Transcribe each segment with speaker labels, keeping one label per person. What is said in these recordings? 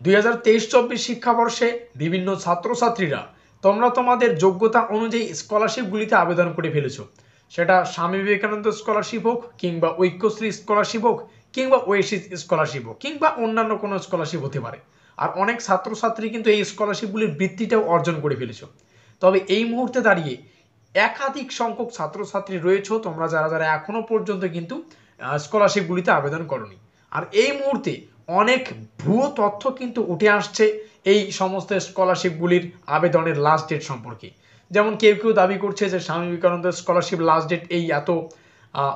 Speaker 1: 2023-24 শিক্ষাবর্ষে বিভিন্ন ছাত্রছাত্রীরা তোমরা তোমাদের যোগ্যতা অনুযায়ী স্কলারশিপগুলিতে আবেদন করে ফেলেছো। সেটা স্বামী বিবেকানন্দ স্কলারশিপ হোক, কিংবা ঐক্যশ্রী স্কলারশিপ হোক, কিংবা ওয়েসিস স্কলারশিপ হোক, কিংবা অন্যান্য কোনো স্কলারশিপ হতে পারে। আর অনেক ছাত্রছাত্রী কিন্তু এই স্কলারশিপগুলির বৃত্তিটাও অর্জন করে ফেলেছো। তবে এই মুহূর্তে দাঁড়িয়ে একাধিক সংখ্যক ছাত্রছাত্রী রয়েছে তোমরা যারা যারা এখনো পর্যন্ত কিন্তু স্কলারশিপগুলিতে আবেদন করনি। আর এই মুহূর্তে অনেক ভুয়ো তথ্য কিন্তু উঠে আসছে এই সমস্ত স্কলারশিপগুলির আবেদনের লাস্ট ডেট সম্পর্কে। যেমন কেউ কেউ দাবি করছে যে Swami Vivekananda scholarship last date এই এত,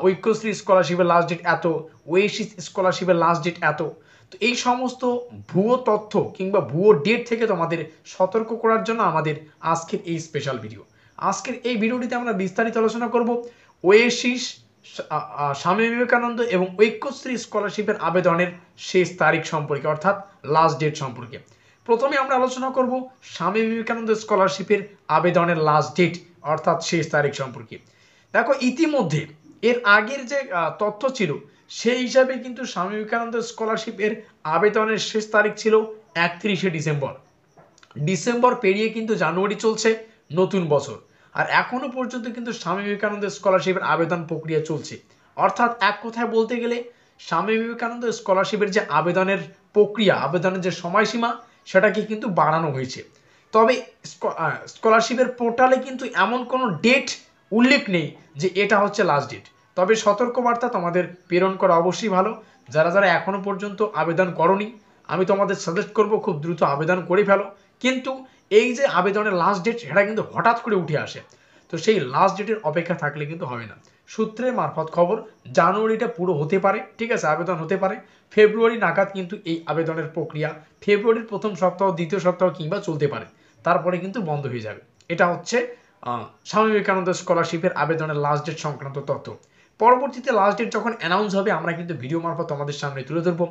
Speaker 1: ঐক্যশ্রী স্কলারশিপের লাস্ট ডেট এত, ওয়েসিস স্কলারশিপের লাস্ট ডেট এত। তো এই সমস্ত ভুয়ো তথ্য কিংবা ভুয়ো ডেট থেকে তোমাদের সতর্ক করার জন্য আমাদের আজকের এই স্পেশাল ভিডিও। আজকের এই ভিডিওটিতে আমরা বিস্তারিত আলোচনা করব ওয়েসিস, স্বামী বিবেকানন্দ এবং ঐক্যশ্রী স্কলারশিপের আবেদনের শেষ তারিখ সম্পর্কে, অর্থাৎ লাস্ট ডেট সম্পর্কে। প্রথমে আমরা আলোচনা করব স্বামী বিবেকানন্দ স্কলারশিপের আবেদনের লাস্ট ডেট অর্থাৎ শেষ তারিখ সম্পর্কে। দেখো, ইতিমধ্যে এর আগের যে তথ্য ছিল সেই হিসাবে কিন্তু স্বামী বিবেকানন্দ স্কলারশিপের আবেদনের শেষ তারিখ ছিল 31শে ডিসেম্বর। ডিসেম্বর পেরিয়ে কিন্তু জানুয়ারি চলছে, নতুন বছর, আর এখনো পর্যন্ত কিন্তু স্বামী বিবেকানন্দ স্কলারশিপের আবেদন প্রক্রিয়া চলছে। অর্থাৎ এক কথায় বলতে গেলে স্বামী বিবেকানন্দ স্কলারশিপের যে আবেদনের প্রক্রিয়া, আবেদনের যে সময়সীমা, সেটাকে কিন্তু বাড়ানো হয়েছে। তবে স্কলারশিপের পোর্টালে কিন্তু এমন কোনো ডেট উল্লেখ নেই যে এটা হচ্ছে লাস্ট ডেট। তবে সতর্কবার্তা তোমাদের প্রেরণ করা অবশ্যই ভালো। যারা যারা এখনো পর্যন্ত আবেদন করনি, আমি তোমাদের সাজেস্ট করব খুব দ্রুত আবেদন করে ফেলো। কিন্তু এই যে আবেদনের লাস্ট ডেট, সেটা কিন্তু হঠাৎ করে উঠে আসে, তো সেই লাস্ট ডেটের অপেক্ষা থাকলে কিন্তু হবে না। সূত্রের মারফত খবর, জানুয়ারিটা পুরো হতে পারে, ঠিক আছে, আবেদন হতে পারে। ফেব্রুয়ারি নাগাদ কিন্তু এই আবেদনের প্রক্রিয়া ফেব্রুয়ারির প্রথম সপ্তাহ, দ্বিতীয় সপ্তাহ কিংবা চলতে পারে, তারপরে কিন্তু বন্ধ হয়ে যাবে। এটা হচ্ছে স্বামী বিবেকানন্দ স্কলারশিপের আবেদনের লাস্ট ডেট সংক্রান্ত তথ্য। পরবর্তীতে লাস্ট ডেট যখন অ্যানাউন্স হবে আমরা কিন্তু ভিডিও মারফত আমাদের সামনে তুলে ধরবো।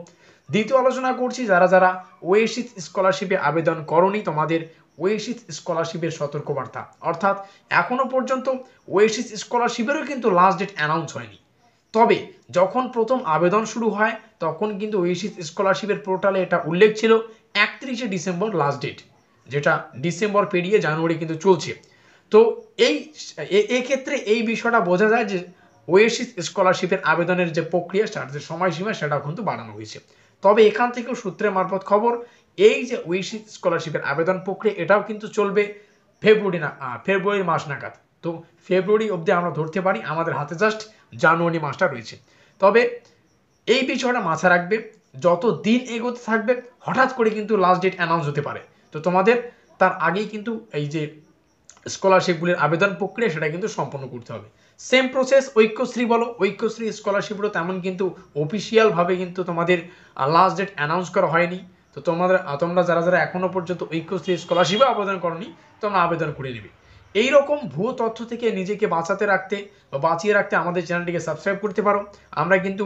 Speaker 1: দ্বিতীয় আলোচনা করছি যারা যারা ওয়েসিস স্কলারশিপে আবেদন করনি, তোমাদের ওয়েসিস স্কলারশিপের সতর্কবার্তা। অর্থাৎ এখনো পর্যন্ত ওয়েসিস স্কলারশিপেরও কিন্তু লাস্ট ডেট অ্যানাউন্স হয়নি। তবে যখন প্রথম আবেদন শুরু হয় তখন কিন্তু ওয়েসিস স্কলারশিপের পোর্টালে এটা উল্লেখ ছিল 31শে ডিসেম্বর লাস্ট ডেট, যেটা ডিসেম্বর পেরিয়ে জানুয়ারি কিন্তু চলছে। তো এক্ষেত্রে এই বিষয়টা বোঝা যায় যে ওয়েসিস স্কলারশিপের আবেদনের যে প্রক্রিয়া, তার যে সময়সীমা, সেটাও কিন্তু বাড়ানো হয়েছে। তবে এখান থেকেও সূত্রের মারফত খবর, এই যে ওয়েসিস স্কলারশিপের আবেদন প্রক্রিয়া, এটাও কিন্তু চলবে ফেব্রুয়ারি মাস নাগাদ। তো ফেব্রুয়ারি অবধি আমরা ধরতে পারি, আমাদের হাতে জাস্ট জানুয়ারি মাসটা রয়েছে। তবে এই বিষয়টা মাথায় রাখবে, যত দিন এগোতে থাকবে হঠাৎ করে কিন্তু লাস্ট ডেট অ্যানাউন্স হতে পারে। তো তোমাদের তার আগেই কিন্তু এই যে স্কলারশিপগুলির আবেদন প্রক্রিয়া, সেটা কিন্তু সম্পন্ন করতে হবে। সেম প্রসেস ঐক্যশ্রী বলো, ঐক্যশ্রী স্কলারশিপেরও তেমন কিন্তু অফিসিয়ালভাবে কিন্তু তোমাদের লাস্ট ডেট অ্যানাউন্স করা হয়নি। তো তোমরা যারা যারা এখনো পর্যন্ত ঐক্যশ্রী স্কলারশিপে আবেদন করনি, তোমরা আবেদন করে নেবে। এইরকম ভুয়ো তথ্য থেকে নিজেকে বাঁচিয়ে রাখতে আমাদের চ্যানেলটিকে সাবস্ক্রাইব করতে পারো। আমরা কিন্তু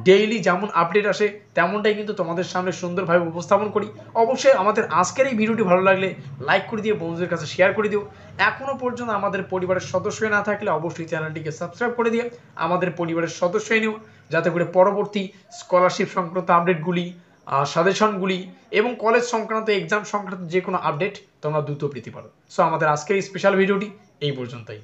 Speaker 1: ডেইলি যেমন আপডেট আসে তেমনটাই কিন্তু তোমাদের সামনে সুন্দরভাবে উপস্থাপন করি। অবশ্যই আমাদের আজকের এই ভিডিওটি ভালো লাগলে লাইক করে দিও, বন্ধুদের কাছে শেয়ার করে দিও। এখনো পর্যন্ত আমাদের পরিবারের সদস্য না থাকলে অবশ্যই চ্যানেলটিকে সাবস্ক্রাইব করে দিয়ে আমাদের পরিবারের সদস্য নিও, যাতে করে পরবর্তী স্কলারশিপ সংক্রান্ত আপডেটগুলি, সাজেশনগুলি এবং কলেজ সংক্রান্ত এক্সাম সংক্রান্ত যে কোনো আপডেট তোমরা দ্রুত পেতে পারো। সো আমাদের আজকের এই স্পেশাল ভিডিওটি এই পর্যন্তই।